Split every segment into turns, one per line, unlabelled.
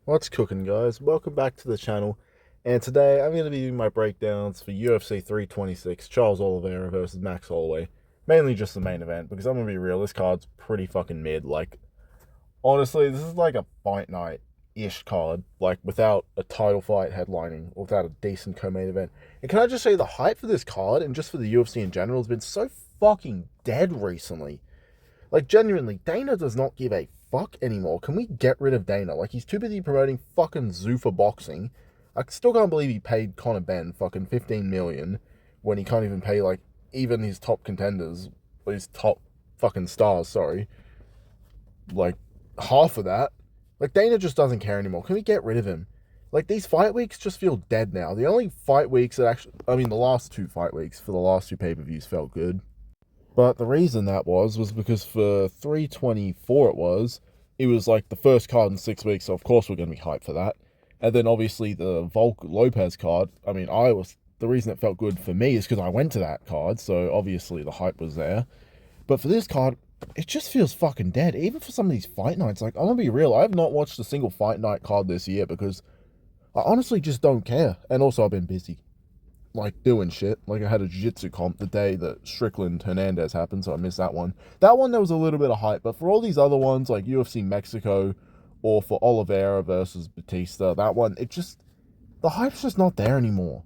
What's cooking, guys? Welcome back to the channel. And today I'm going to be doing my breakdowns for UFC 326, Charles Oliveira versus Max Holloway. Mainly just the main event, because I'm going to be real, this card's pretty fucking mid. Like, honestly, this is like a fight night-ish card, like, without a title fight headlining, or without a decent co-main event. And can I just say, the hype for this card, and just for the UFC in general, has been so fucking dead recently. Like, genuinely, Dana does not give a fuck anymore. Can we get rid of Dana? Like, he's too busy promoting fucking Zuffa boxing. I still can't believe he paid Conor Benn fucking 15 million when he can't even pay, like, even his top contenders, or his top fucking stars, sorry, like, half of that. Like, Dana just doesn't care anymore. Can we get rid of him? Like, these fight weeks just feel dead now. The only fight weeks that actually, I mean, the last two fight weeks for the last two pay-per-views felt good. But the reason that was because for 324 it was like the first card in 6 weeks, so of course we're going to be hyped for that. And then obviously the Volk Lopez card, I mean, the reason it felt good for me is because I went to that card, so obviously the hype was there. But for this card, it just feels fucking dead. Even for some of these fight nights, like, I'm going to be real, I have not watched a single fight night card this year because I honestly just don't care. And also I've been busy, like, doing shit. Like, I had a jiu-jitsu comp the day that Strickland Hernandez happened, so I missed that one. That one, there was a little bit of hype, but for all these other ones, like UFC Mexico, or for Oliveira versus Batista, that one, the hype's just not there anymore.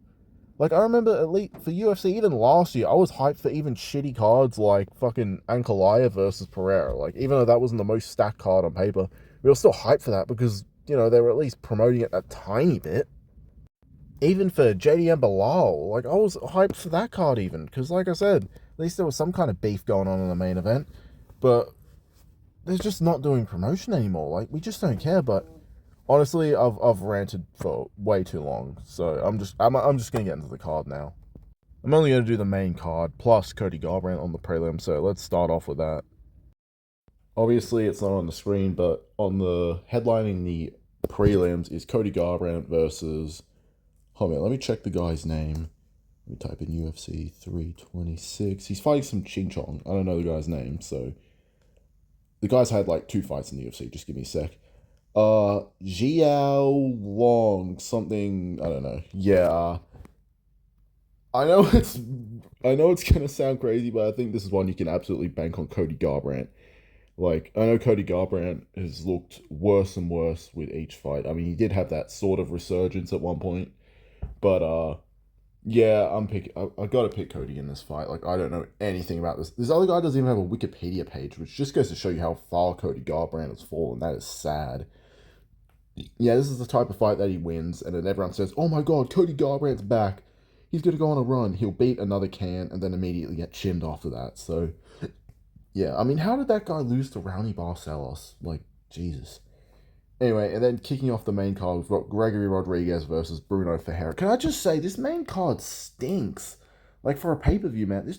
Like, I remember, at least for UFC, even last year, I was hyped for even shitty cards like fucking Ankalaev versus Pereira. Like, even though that wasn't the most stacked card on paper, we were still hyped for that because, they were at least promoting it a tiny bit. Even for JDM Bilal, like, I was hyped for that card even, because like I said, at least there was some kind of beef going on in the main event, but they're just not doing promotion anymore. Like, we just don't care. But honestly, I've ranted for way too long, so I'm just gonna get into the card now. I'm only gonna do the main card plus Cody Garbrandt on the prelim, so let's start off with that. Obviously, it's not on the screen, but on the headlining the prelims is Cody Garbrandt versus. Hold on, let me check the guy's name. Let me type in UFC 326. He's fighting some Ching Chong. I don't know the guy's name, so the guy's had like two fights in the UFC. Just give me a sec. Jiao Long something. I don't know. Yeah, I know it's I know it's gonna sound crazy, but I think this is one you can absolutely bank on Cody Garbrandt. Like, I know Cody Garbrandt has looked worse and worse with each fight. I mean, he did have that sort of resurgence at one point, but yeah, I gotta pick Cody in this fight. Like, I don't know anything about this. This other guy doesn't even have a Wikipedia page, which just goes to show you how far Cody Garbrandt has fallen. That is sad. Yeah, this is the type of fight that he wins, and then everyone says, "Oh my God, Cody Garbrandt's back. He's gonna go on a run. He'll beat another can, and then immediately get chinned after that." So yeah, I mean, how did that guy lose to Rowney Barcelos? Like, Jesus. Anyway, and then kicking off the main card, we've got Gregory Rodriguez versus Bruno Ferreira. Can I just say, this main card stinks. Like, for a pay-per-view, man,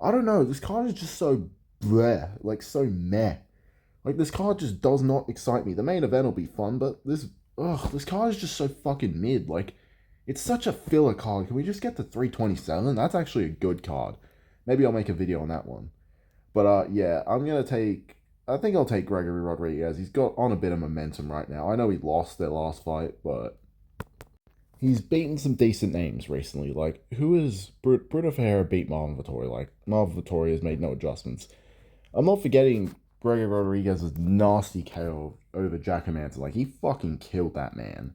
I don't know, this card is just so bleh, like, so meh. Like, this card just does not excite me. The main event will be fun, but this card is just so fucking mid. Like, it's such a filler card. Can we just get to 327? That's actually a good card. Maybe I'll make a video on that one. But yeah, I think I'll take Gregory Rodriguez. He's got on a bit of momentum right now. I know he lost their last fight, but he's beaten some decent names recently. Like, Bruno Ferreira beat Marvin Vettori? Like, Marvin Vettori has made no adjustments. I'm not forgetting Gregory Rodriguez's nasty KO over Jack Hermanson. Like, he fucking killed that man.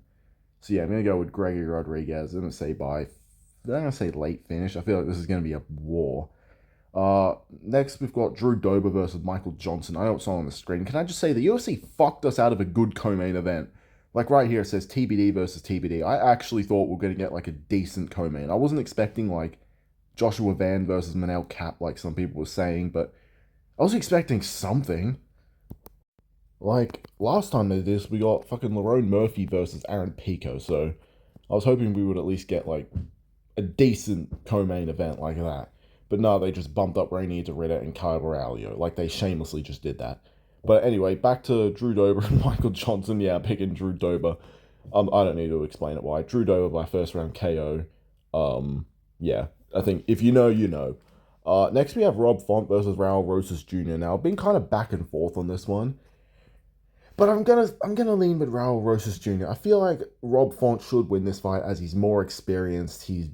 So yeah, I'm gonna go with Gregory Rodriguez. I'm gonna say late finish. I feel like this is gonna be a war. Next we've got Drew Dober versus Michael Johnson. I know it's not on the screen. Can I just say the UFC fucked us out of a good co-main event? Like, right here it says TBD versus TBD. I actually thought we were gonna get like a decent co-main. I wasn't expecting like Joshua Van versus Manel Cap like some people were saying, but I was expecting something. Like, last time they did this, we got fucking Lerone Murphy versus Aaron Pico, so I was hoping we would at least get like a decent co-main event like that. But no, they just bumped up Rainier DeRitta and Kyle Borralio. Like, they shamelessly just did that. But anyway, back to Drew Dober and Michael Johnson. Yeah, picking Drew Dober. I don't need to explain it why. Drew Dober by first round KO. Yeah, I think if you know, you know. Next we have Rob Font versus Raul Rosas Jr. Now, I've been kind of back and forth on this one. But I'm gonna lean with Raul Rosas Jr. I feel like Rob Font should win this fight as he's more experienced. He's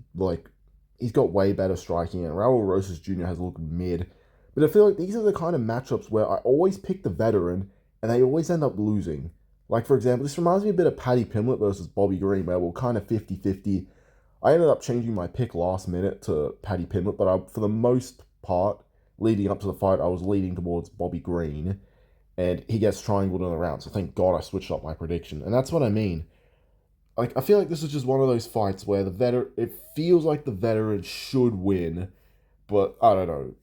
got way better striking, and Raul Rosas Jr. has looked mid. But I feel like these are the kind of matchups where I always pick the veteran, and they always end up losing. Like, for example, this reminds me a bit of Paddy Pimblett versus Bobby Green, where we're kind of 50-50. I ended up changing my pick last minute to Paddy Pimblett, but for the most part, leading up to the fight, I was leading towards Bobby Green, and he gets triangled in the round. So thank God I switched up my prediction. And that's what I mean. Like, I feel like this is just one of those fights where it feels like the veteran should win, but I don't know.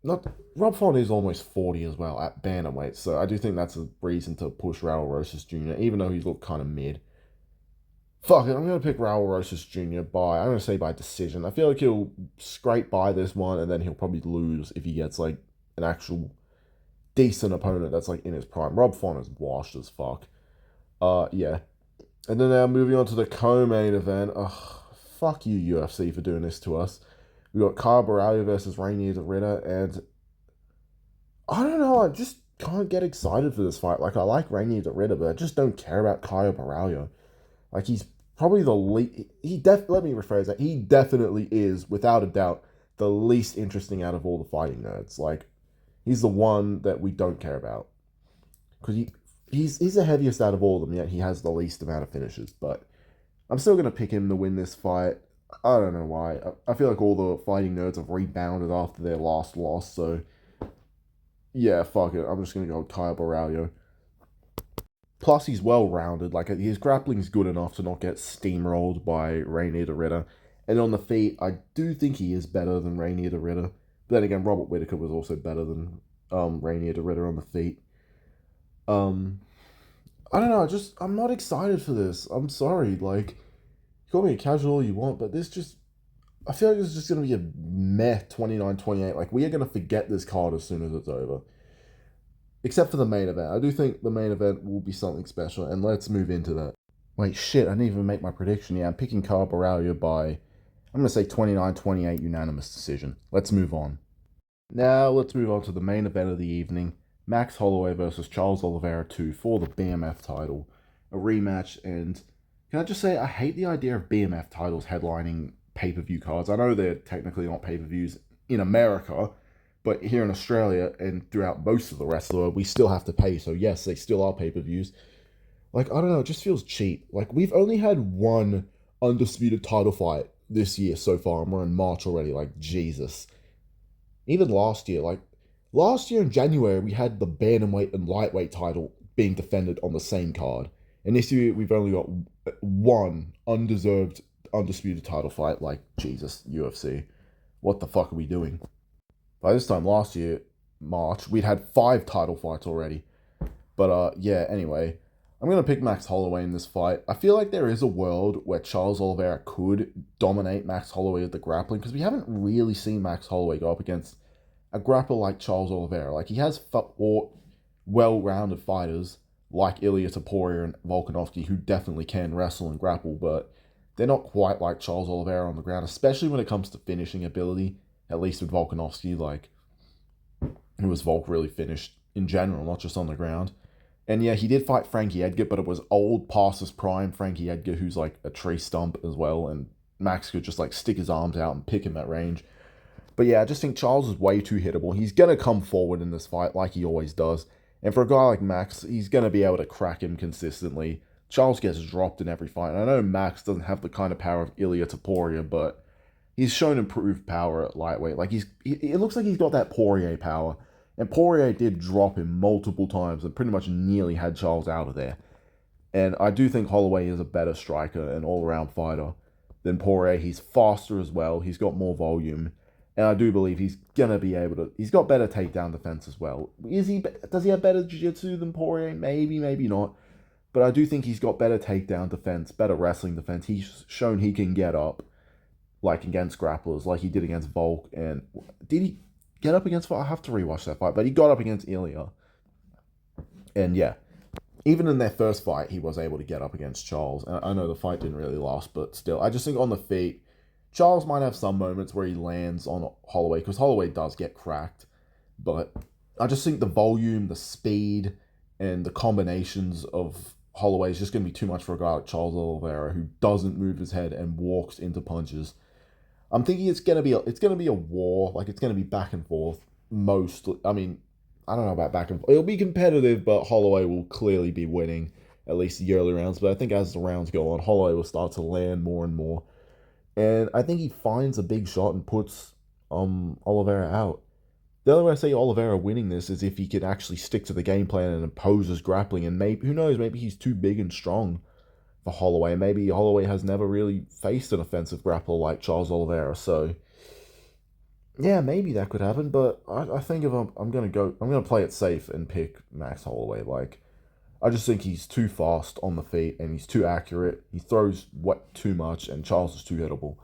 Not Rob Font is almost 40 as well at bantamweight, so I do think that's a reason to push Raul Rosas Jr., even though he's looked kind of mid. Fuck it, I'm going to pick Raul Rosas Jr. I'm going to say by decision. I feel like he'll scrape by this one, and then he'll probably lose if he gets, like, an actual decent opponent that's, like, in his prime. Rob Font is washed as fuck. Yeah. And then now moving on to the co-main event. Ugh, fuck you, UFC, for doing this to us. We got Kyle Borralho versus Rainier the Ritter, and I don't know, I just can't get excited for this fight. Like, I like Rainier the Ritter, but I just don't care about Kyle Borralho. Like, he's probably the least... Let me rephrase that. He definitely is, without a doubt, the least interesting out of all the fighting nerds. Like, he's the one that we don't care about. Because he's the heaviest out of all of them, yet he has the least amount of finishes. But I'm still going to pick him to win this fight. I don't know why. I feel like all the fighting nerds have rebounded after their last loss, so... Yeah, fuck it. I'm just going to go with Kyle Borralho. Plus, he's well-rounded. Like, his grappling's good enough to not get steamrolled by Rainier the Ritter. And on the feet, I do think he is better than Rainier the Ritter. But then again, Robert Whittaker was also better than Rainier the Ritter on the feet. I don't know, I'm not excited for this. I'm sorry, like, you call me a casual all you want, but I feel like it's just going to be a meh 29-28. Like, we are going to forget this card as soon as it's over. Except for the main event. I do think the main event will be something special, and let's move into that. Wait, shit, I didn't even make my prediction. Yeah, I'm picking Kyle Borralho by, I'm going to say 29-28 unanimous decision. Let's move on. Now, let's move on to the main event of the evening. Max Holloway versus Charles Oliveira 2 for the BMF title. A rematch, and can I just say, I hate the idea of BMF titles headlining pay-per-view cards. I know they're technically not pay-per-views in America, but here in Australia and throughout most of the rest of the world, we still have to pay. So yes, they still are pay-per-views. Like, I don't know, it just feels cheap. Like, we've only had one undisputed title fight this year so far, and we're in March already. Like, Jesus. Even last year in January, we had the bantamweight and lightweight title being defended on the same card. And this year, we've only got one undeserved, undisputed title fight. Like, Jesus, UFC. What the fuck are we doing? By this time last year, March, we'd had 5 title fights already. But, yeah, anyway. I'm going to pick Max Holloway in this fight. I feel like there is a world where Charles Oliveira could dominate Max Holloway at the grappling, because we haven't really seen Max Holloway go up against a grappler like Charles Oliveira. Like, he has fought well-rounded fighters like Ilia Topuria and Volkanovski who definitely can wrestle and grapple, but they're not quite like Charles Oliveira on the ground, especially when it comes to finishing ability, at least with Volkanovski. Like, who was Volk really finished in general, not just on the ground. And yeah, he did fight Frankie Edgar, but it was old past his prime Frankie Edgar, who's like a tree stump as well, and Max could just like stick his arms out and pick him at range. But yeah, I just think Charles is way too hittable. He's going to come forward in this fight like he always does. And for a guy like Max, he's going to be able to crack him consistently. Charles gets dropped in every fight. And I know Max doesn't have the kind of power of Ilia Topuria, but he's shown improved power at lightweight. Like, it looks like he's got that Poirier power. And Poirier did drop him multiple times and pretty much nearly had Charles out of there. And I do think Holloway is a better striker and all-around fighter than Poirier. He's faster as well. He's got more volume. And I do believe he's going to be able to... He's got better takedown defense as well. Does he have better jiu-jitsu than Poirier? Maybe, maybe not. But I do think he's got better takedown defense, better wrestling defense. He's shown he can get up, like against grapplers, like he did against Volk. And did he get up against... I have to rewatch that fight, but he got up against Ilia. And yeah, even in their first fight, he was able to get up against Charles. And I know the fight didn't really last, but still, I just think on the feet, Charles might have some moments where he lands on Holloway, because Holloway does get cracked. But I just think the volume, the speed, and the combinations of Holloway is just going to be too much for a guy like Charles Oliveira, who doesn't move his head and walks into punches. I'm thinking it's gonna be a war. Like, it's gonna be back and forth. I mean, I don't know about back and forth. It'll be competitive, but Holloway will clearly be winning at least the early rounds. But I think as the rounds go on, Holloway will start to land more and more. And I think he finds a big shot and puts Oliveira out. The only way I say Oliveira winning this is if he could actually stick to the game plan and impose his grappling. And maybe, who knows, maybe he's too big and strong for Holloway. Maybe Holloway has never really faced an offensive grappler like Charles Oliveira. So yeah, maybe that could happen. But I think if I'm gonna play it safe and pick Max Holloway. Like, I just think he's too fast on the feet and he's too accurate. He throws too much, and Charles is too hittable.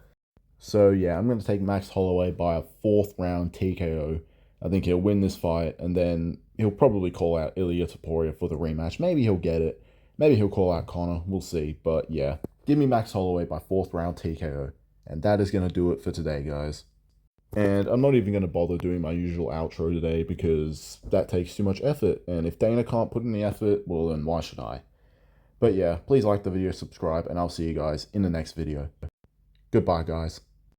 So yeah, I'm gonna take Max Holloway by a fourth round TKO. I think he'll win this fight, and then he'll probably call out Ilia Topuria for the rematch. Maybe he'll get it. Maybe he'll call out Connor. We'll see. But yeah, give me Max Holloway by fourth round TKO. And that is going to do it for today, guys. And I'm not even going to bother doing my usual outro today because that takes too much effort. And if Dana can't put in the effort, well, then why should I? But yeah, please like the video, subscribe, and I'll see you guys in the next video. Goodbye, guys.